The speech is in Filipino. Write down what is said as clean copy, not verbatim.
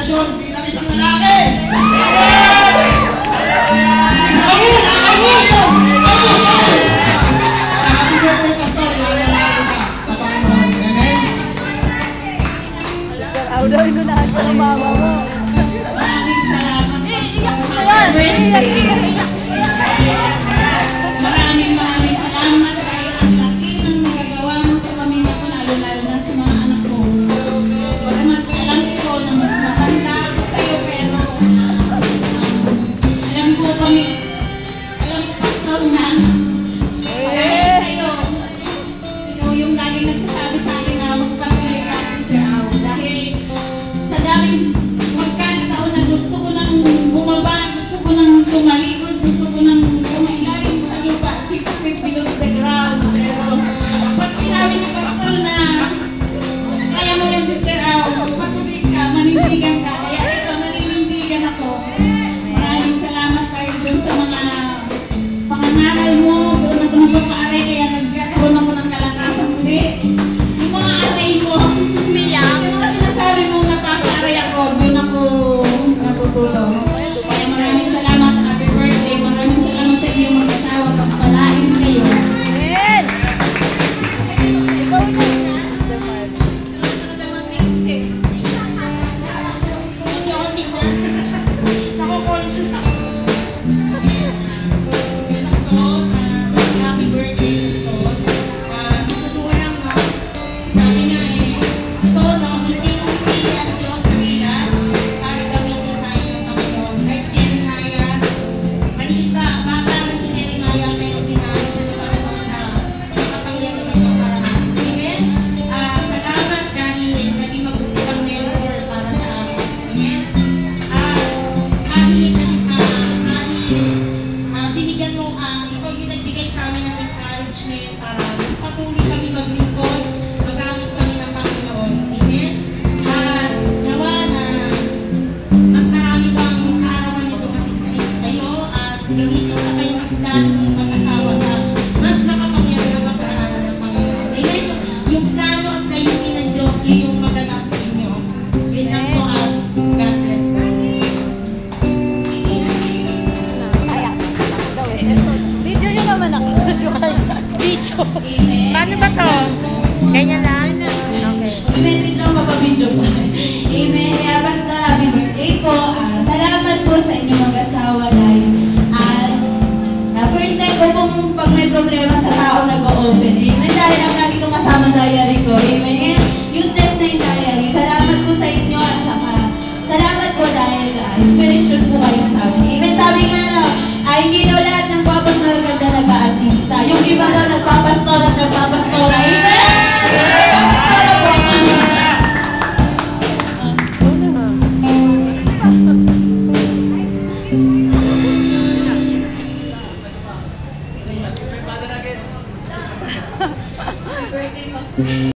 relasyon bilang isang lalaki. Happy birthday, Pastor. Audaw, inunahan ko ng mama mo. Maraming salamat. Iyak mo yan! Maraming salamat dahil ang laki ng nagagawa mo sa pamilya ko, lalo-lalo na sa mga anak ko. Bagamat alam ko na mas matanda ako sa'yo, pero alam ko Pastor, na marami sa'yo. Ikaw yung laging nagsasabi sa akin na magpatuloy ka, Sister Au. Dahil sa daming magkakataon na gusto ko nang bumaba, gusto ko nang tumalikod, gusto ko nang kumailalim sa lupa, 6 feet below the ground. Pero pag sinabi ni Pastor na kaya mo yan, Sister Au, patuloy ka, manindigan ka, kaya ito, naninindigan ako. Maraming salamat tayo dun sa mga pangangaral mo, doon ako nagpapaaray, kaya nagkakaroon ako ng kalakasan muli. Yung mga aray mo, yung mga sinasabi mo napapaaray ako, doon ako natutulong. Kaya maraming salamat, happy birthday, maraming salamat sa inyong mag-asawa, pagpalain kayo. Amen! Ikaw na. Nako-conscious ako. Happy birthday ito. Natutuwa lang na sabi niya ito no, hindi ang Diyos nila para gamitin tayo ng Panginoon. Kahit Jeremiah, maliit ba, bata na si Jeremiah, pero tinawag siya ng Panginoon na makapangyarihan ng Diyos para natin. Amen? Salamat dahil naging mabuti kang mentor para sa akin. Amen? Binigyan mo, ikaw yung nagbigay sa amin ng encouragement para patuloy kami maglingkod, magamit kami ng Panginoon. Amen? Nawa na mas marami pang kaarawan nito kasi sa kayo at gamitin sa kayong isdan ng mag-asawa na mas makapangyarihan ang pag-aaralan ng Panginoon. Amen? Yung plano at layunin ng Diyos, yun yung maganap sa inyo. Yun lang po ang God bless. Video nyo naman ako. Video. Paano ba to? Ganyan lang? Okay. Amen. Ito lang mapabidyo po. Amen. Kaya basta happy birthday po. Salamat po sa inyong mag-asawa.